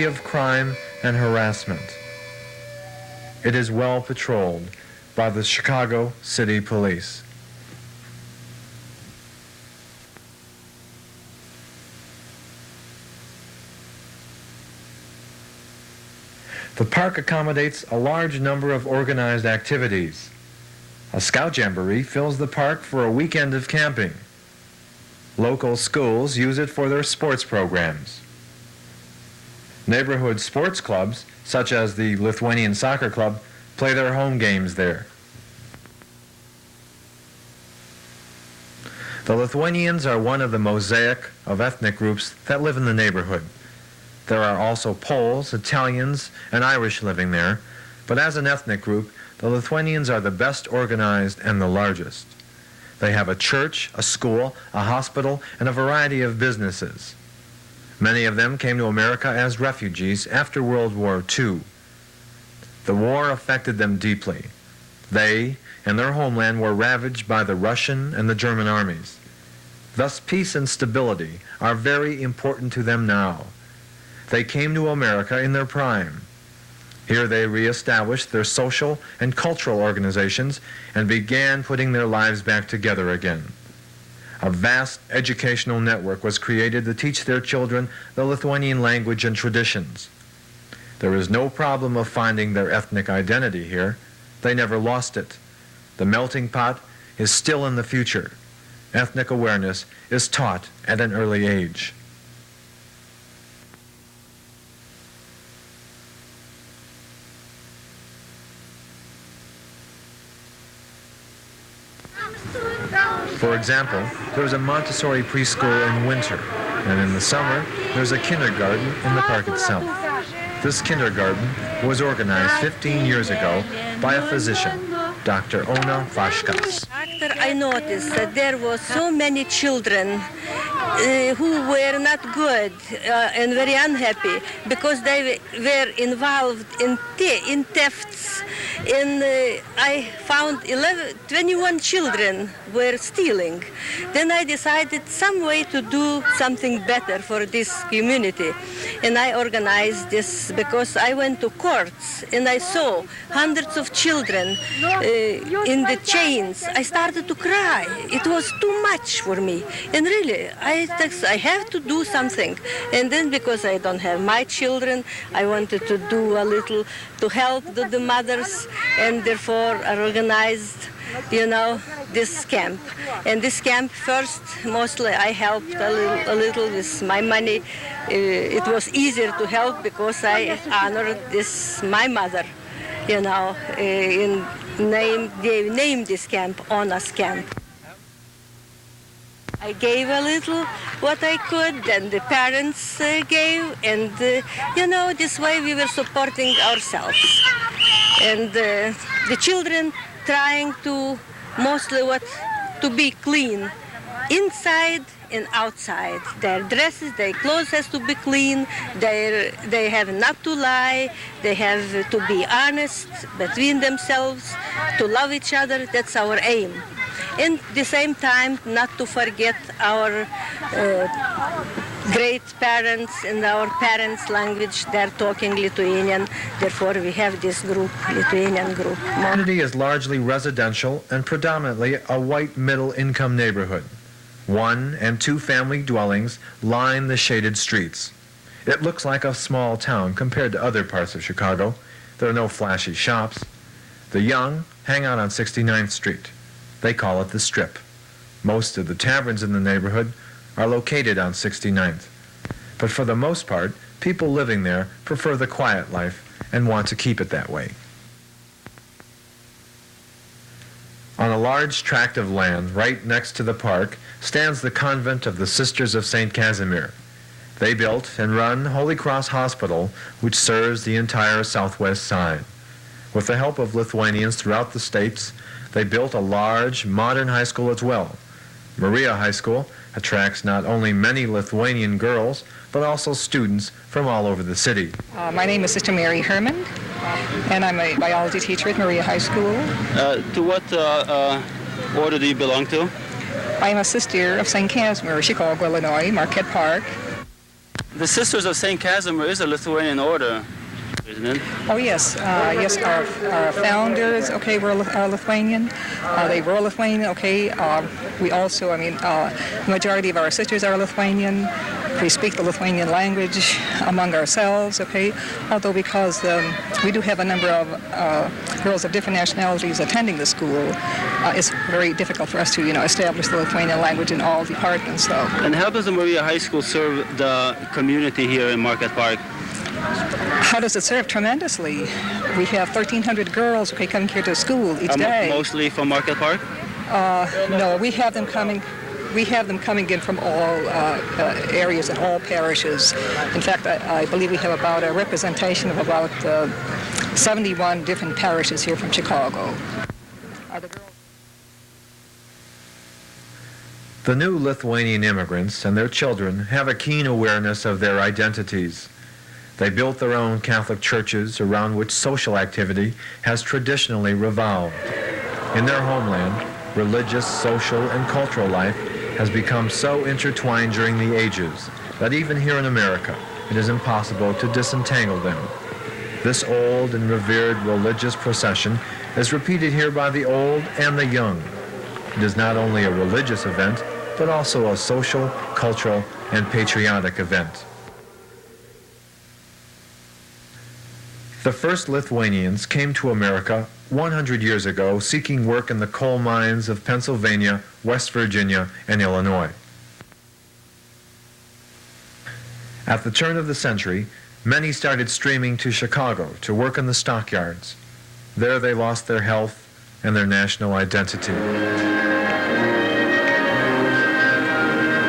of crime and harassment. It is well patrolled by the Chicago City Police. The park accommodates a large number of organized activities. A scout jamboree fills the park for a weekend of camping. Local schools use it for their sports programs. Neighborhood sports clubs, such as the Lithuanian Soccer Club, play their home games there. The Lithuanians are one of the mosaic of ethnic groups that live in the neighborhood. There are also Poles, Italians, and Irish living there, but as an ethnic group, the Lithuanians are the best organized and the largest. They have a church, a school, a hospital, and a variety of businesses. Many of them came to America as refugees after World War II. The war affected them deeply. They and their homeland were ravaged by the Russian and the German armies. Thus, peace and stability are very important to them now. They came to America in their prime. Here they reestablished their social and cultural organizations and began putting their lives back together again. A vast educational network was created to teach their children the Lithuanian language and traditions. There is no problem of finding their ethnic identity here. They never lost it. The melting pot is still in the future. Ethnic awareness is taught at an early age. For example, there is a Montessori preschool in winter, and in the summer, there's a kindergarten in the park itself. This kindergarten was organized 15 years ago by a physician, Dr. Ona Vashkas. After I noticed that there were so many children who were not good and very unhappy because they were involved in thefts. And I found 21 children were stealing. Then I decided some way to do something better for this community. And I organized this because I went to courts and I saw hundreds of children in the chains. I started to cry. It was too much for me. And really, I have to do something. And then because I don't have my children, I wanted to do a little to help the mothers, and therefore I organized, this camp. And this camp, first, mostly I helped a little with my money. It was easier to help because I honored my mother, they named this camp Ona's Camp. I gave a little what I could, and the parents gave, and this way we were supporting ourselves. And the children trying to mostly to be clean, inside and outside. Their dresses, their clothes has to be clean. They have not to lie. They have to be honest between themselves, to love each other. That's our aim. And at the same time, not to forget our great parents and our parents' language. They're talking Lithuanian. Therefore, we have this group, Lithuanian group. The community is largely residential and predominantly a white middle-income neighborhood. 1- and 2-family dwellings line the shaded streets. It looks like a small town compared to other parts of Chicago. There are no flashy shops. The young hang out on 69th Street. They call it the Strip. Most of the taverns in the neighborhood are located on 69th. But for the most part, people living there prefer the quiet life and want to keep it that way. On a large tract of land right next to the park stands the convent of the Sisters of St. Casimir. They built and run Holy Cross Hospital, which serves the entire southwest side. With the help of Lithuanians throughout the states, they built a large, modern high school as well. Maria High School attracts not only many Lithuanian girls, but also students from all over the city. My name is Sister Mary Herman, and I'm a biology teacher at Maria High School. To what order do you belong to? I am a sister of St. Casimir, Chicago, Illinois, Marquette Park. The Sisters of St. Casimir is a Lithuanian order, isn't it? Oh yes, yes. Our founders, okay, are Lithuanian. They were Lithuanian, okay. We also, the majority of our sisters are Lithuanian. We speak the Lithuanian language among ourselves, okay. Although because we do have a number of girls of different nationalities attending the school, it's very difficult for us to, establish the Lithuanian language in all departments, though. And how does the Maria High School serve the community here in Marquette Park? How does it serve? Tremendously. We have 1,300 girls, okay, coming here to school each day. Mostly from Marquette Park? No, we have them coming. We have them coming in from all areas and all parishes. In fact, I believe we have about a representation of about 71 different parishes here from Chicago. The new Lithuanian immigrants and their children have a keen awareness of their identities. They built their own Catholic churches around which social activity has traditionally revolved. In their homeland, religious, social, and cultural life has become so intertwined during the ages that even here in America, it is impossible to disentangle them. This old and revered religious procession is repeated here by the old and the young. It is not only a religious event, but also a social, cultural, and patriotic event. The first Lithuanians came to America 100 years ago seeking work in the coal mines of Pennsylvania, West Virginia, and Illinois. At the turn of the century, many started streaming to Chicago to work in the stockyards. There they lost their health and their national identity.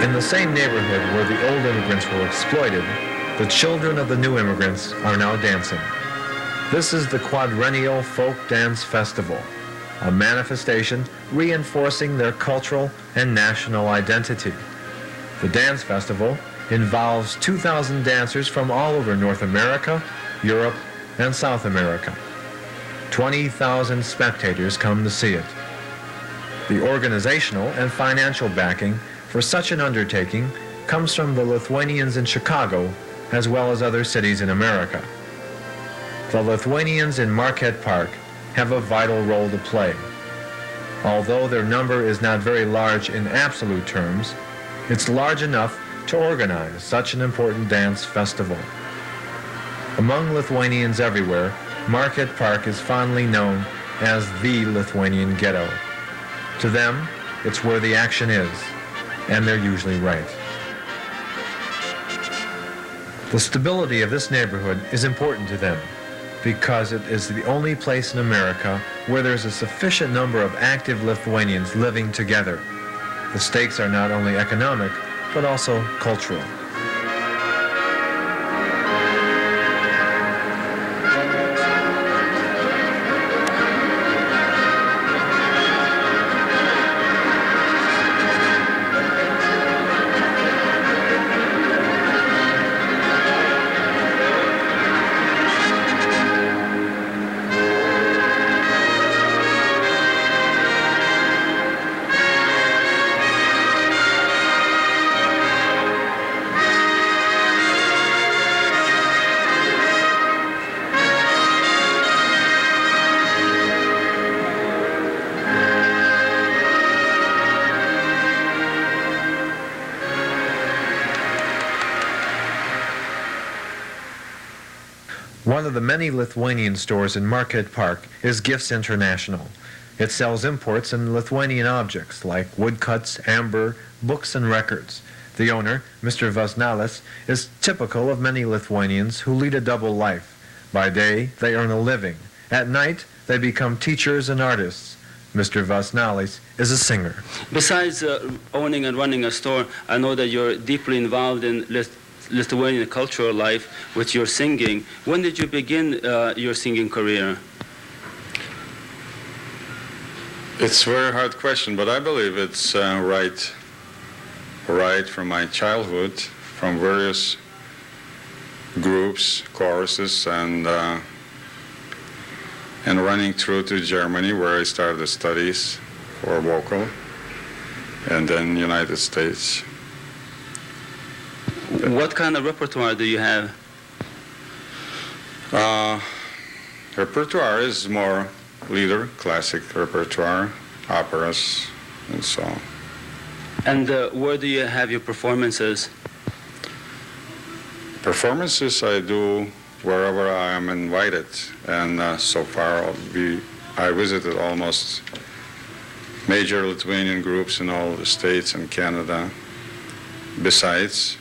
In the same neighborhood where the old immigrants were exploited, the children of the new immigrants are now dancing. This is the Quadrennial Folk Dance Festival, a manifestation reinforcing their cultural and national identity. The dance festival involves 2,000 dancers from all over North America, Europe, and South America. 20,000 spectators come to see it. The organizational and financial backing for such an undertaking comes from the Lithuanians in Chicago as well as other cities in America. The Lithuanians in Marquette Park have a vital role to play. Although their number is not very large in absolute terms, it's large enough to organize such an important dance festival. Among Lithuanians everywhere, Marquette Park is fondly known as the Lithuanian ghetto. To them, it's where the action is, and they're usually right. The stability of this neighborhood is important to them, because it is the only place in America where there's a sufficient number of active Lithuanians living together. The stakes are not only economic, but also cultural. One of the many Lithuanian stores in Marquette Park is Gifts International. It sells imports and Lithuanian objects like woodcuts, amber, books, and records. The owner, Mr. Vasnalis, is typical of many Lithuanians who lead a double life. By day, they earn a living. At night, they become teachers and artists. Mr. Vasnalis is a singer. Besides owning and running a store, I know that you're deeply involved in Lithuanian cultural life with your singing. When did you begin your singing career? It's a very hard question, but I believe it's right from my childhood, from various groups, choruses, and running through to Germany, where I started studies for vocal, and then United States. What kind of repertoire do you have? Repertoire is more lieder, classic repertoire, operas, and so on. And where do you have your performances? Performances I do wherever I am invited, and so far I visited almost major Lithuanian groups in all the states and Canada. Besides,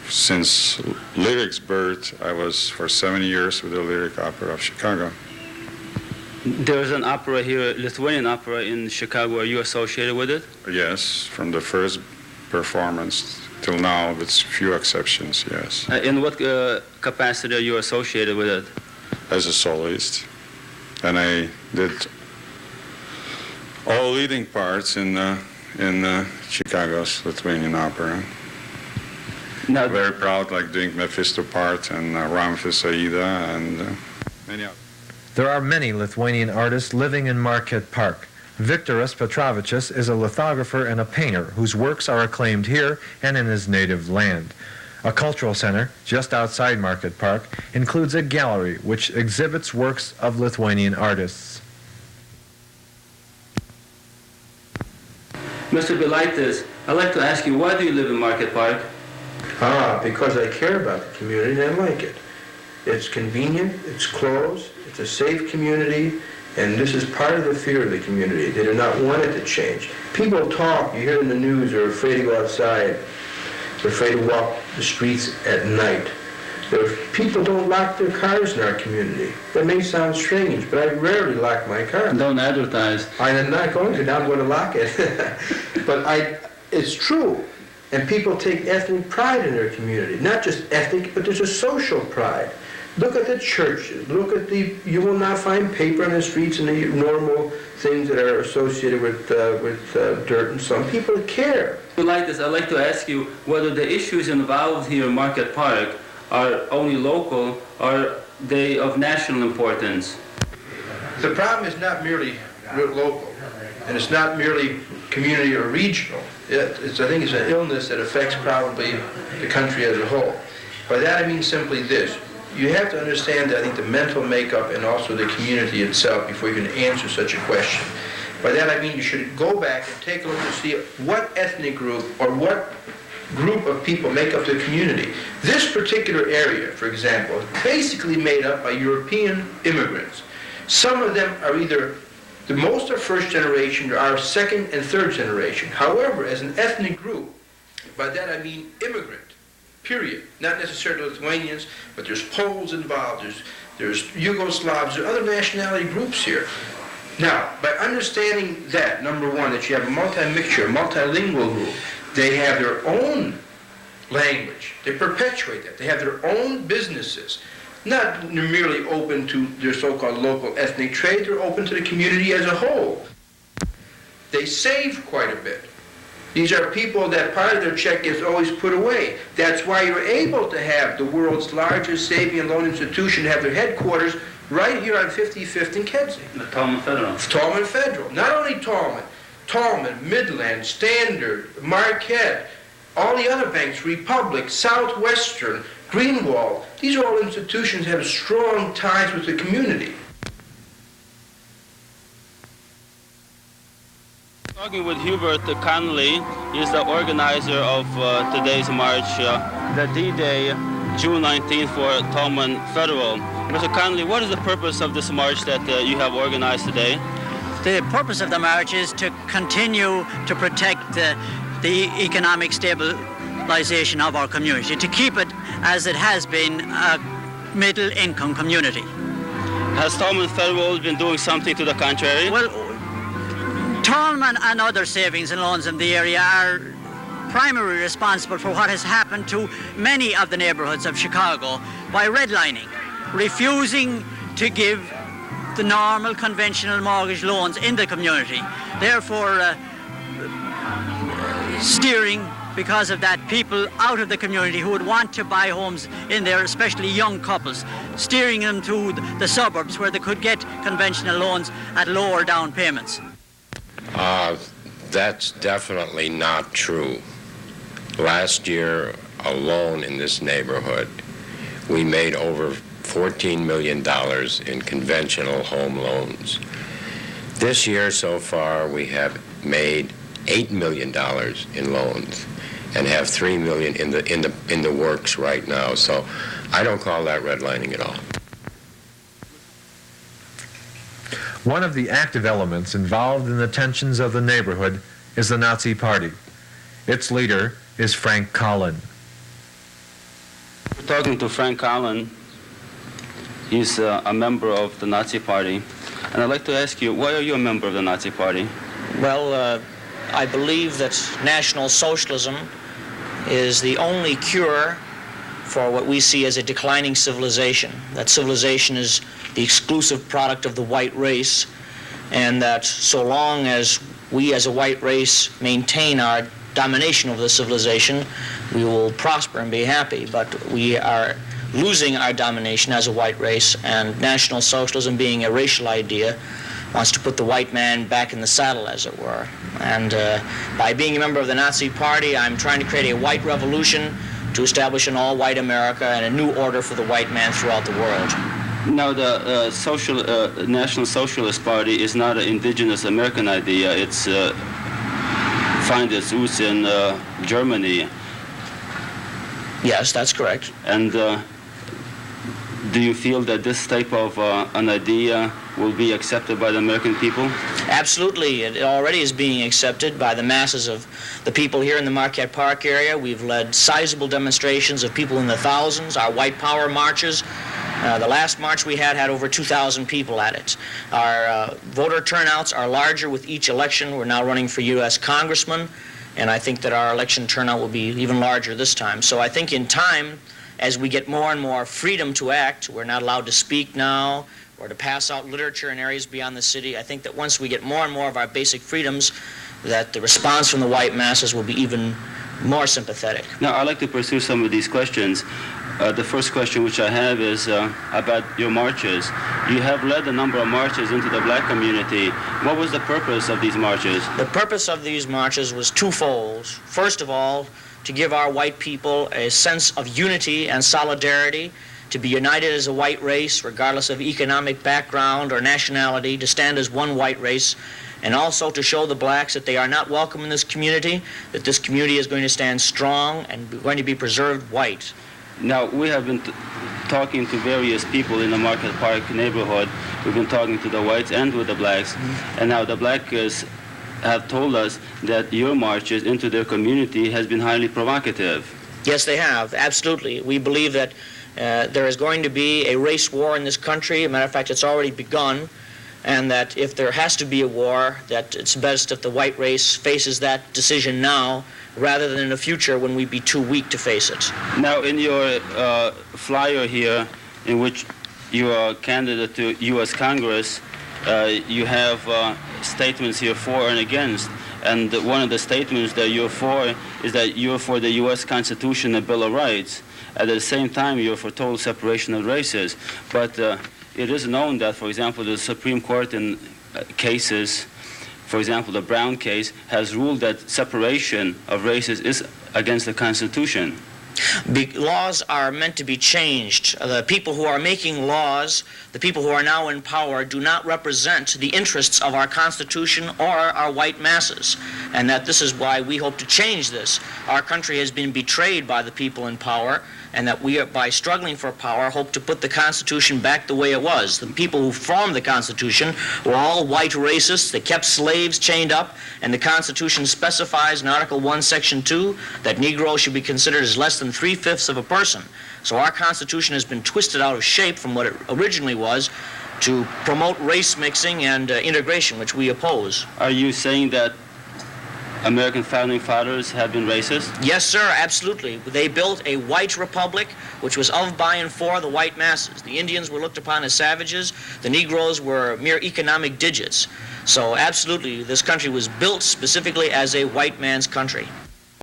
since Lyric's birth, I was for 7 years with the Lyric Opera of Chicago. There's an opera here, Lithuanian opera in Chicago. Are you associated with it? Yes, from the first performance till now, with few exceptions, yes. In what capacity are you associated with it? As a soloist. And I did all leading parts in Chicago's Lithuanian opera. Now, Very proud, like doing Mephisto part and Ramphis Aida and many others. There are many Lithuanian artists living in Marquette Park. Viktoras Petrovičius is a lithographer and a painter whose works are acclaimed here and in his native land. A cultural center, just outside Marquette Park, includes a gallery which exhibits works of Lithuanian artists. Mr. Belaitis, I'd like to ask you, why do you live in Marquette Park? Because I care about the community and I like it. It's convenient, it's close, it's a safe community, and this is part of the fear of the community. They do not want it to change. People talk, you hear in the news, they're afraid to go outside. They're afraid to walk the streets at night. People don't lock their cars in our community. That may sound strange, but I rarely lock my car. Don't advertise. I'm not going to, now I'm going to lock it. But it's true. And people take ethnic pride in their community. Not just ethnic, but there's a social pride. Look at the churches. You will not find paper on the streets and the normal things that are associated with dirt and some people care. I'd like to ask you whether the issues involved here in Marquette Park are only local or are they of national importance? The problem is not merely local, and it's not merely community or regional. I think it's an illness that affects probably the country as a whole. By that I mean simply this. You have to understand, I think, the mental makeup and also the community itself before you can answer such a question. By that I mean you should go back and take a look to see what ethnic group or what group of people make up the community. This particular area, for example, is basically made up by European immigrants. Some of them are either, the most are first generation, there are second and third generation. However, as an ethnic group, by that I mean immigrant, period. Not necessarily Lithuanians, but there's Poles involved, there's Yugoslavs, there are other nationality groups here. Now, by understanding that, number one, that you have a multi-mixture, multilingual group, they have their own language. They perpetuate that. They have their own businesses. Not merely open to their so-called local ethnic trade, they're open to the community as a whole. They save quite a bit. These are people that part of their check is always put away. That's why you're able to have the world's largest saving and loan institution have their headquarters right here on 55th and Kedzie. The Tallman Federal. Tallman Federal. Not only Tallman, Midland, Standard, Marquette, all the other banks, Republic, Southwestern, Greenwald, these are all institutions that have strong ties with the community. Talking with Hubert Connolly, he's the organizer of today's march, the D-Day, June 19th for Tallman Federal. Mr. Connolly, what is the purpose of this march that you have organized today? The purpose of the march is to continue to protect the economic stabilization of our community, to keep it as it has been a middle-income community. Has Tallman Federal been doing something to the contrary? Well, Tallman and other savings and loans in the area are primarily responsible for what has happened to many of the neighborhoods of Chicago by redlining, refusing to give the normal conventional mortgage loans in the community, therefore steering, because of that, people out of the community who would want to buy homes in there, especially young couples, steering them to the suburbs where they could get conventional loans at lower down payments. That's definitely not true. Last year alone in this neighborhood, we made over $14 million in conventional home loans. This year so far, we have made $8 million in loans and have $3 million in the works right now. So I don't call that redlining at all. One of the active elements involved in the tensions of the neighborhood is the Nazi Party. Its leader is Frank Collin. We're talking to Frank Collin. He's a member of the Nazi Party. And I'd like to ask you, why are you a member of the Nazi Party? Well, I believe that National Socialism is the only cure for what we see as a declining civilization. That civilization is the exclusive product of the white race, and that so long as we as a white race maintain our domination over the civilization, we will prosper and be happy. But we are losing our domination as a white race, and National Socialism, being a racial idea, wants to put the white man back in the saddle, as it were. And by being a member of the Nazi Party, I'm trying to create a white revolution to establish an all-white America and a new order for the white man throughout the world. Now, the National Socialist Party is not an indigenous American idea. It's finds its roots in Germany. Yes, that's correct. And do you feel that this type of an idea will be accepted by the American people? Absolutely. It already is being accepted by the masses of the people here in the Marquette Park area. We've led sizable demonstrations of people in the thousands, our white power marches. The last march we had over 2,000 people at it. Our voter turnouts are larger with each election. We're now running for U.S. congressman, and I think that our election turnout will be even larger this time. So I think in time, as we get more and more freedom to act, we're not allowed to speak now or to pass out literature in areas beyond the city. I think that once we get more and more of our basic freedoms, that the response from the white masses will be even more sympathetic. Now, I'd like to pursue some of these questions. The first question which I have is about your marches. You have led a number of marches into the black community. What was the purpose of these marches? The purpose of these marches was twofold. First of all, to give our white people a sense of unity and solidarity, to be united as a white race, regardless of economic background or nationality, to stand as one white race, and also to show the blacks that they are not welcome in this community, that this community is going to stand strong and going to be preserved white. Now, we have been talking to various people in the Marquette Park neighborhood. We've been talking to the whites and with the blacks. And now the blacks have told us that your marches into their community has been highly provocative. Yes, they have, absolutely. We believe that there is going to be a race war in this country. As a matter of fact, it's already begun. And that if there has to be a war, that it's best if the white race faces that decision now rather than in the future when we be too weak to face it. Now, in your flyer here, in which you are candidate to U.S. Congress, you have statements here for and against. And one of the statements that you're for is that you're for the U.S. Constitution and Bill of Rights. At the same time, you're for total separation of races. But it is known that, for example, the Supreme Court in cases, for example, the Brown case, has ruled that separation of races is against the Constitution. Laws are meant to be changed. The people who are making laws, the people who are now in power, do not represent the interests of our Constitution or our white masses. And that this is why we hope to change this. Our country has been betrayed by the people in power, and that we, by struggling for power, hope to put the Constitution back the way it was. The people who formed the Constitution were all white racists. They kept slaves chained up, and the Constitution specifies in Article 1, Section 2, that Negroes should be considered as less than 3/5 of a person. So our Constitution has been twisted out of shape from what it originally was to promote race mixing and integration, which we oppose. Are you saying that American founding fathers have been racist? Yes, sir, absolutely. They built a white republic which was of, by, and for the white masses. The Indians were looked upon as savages. The Negroes were mere economic digits. So absolutely, this country was built specifically as a white man's country.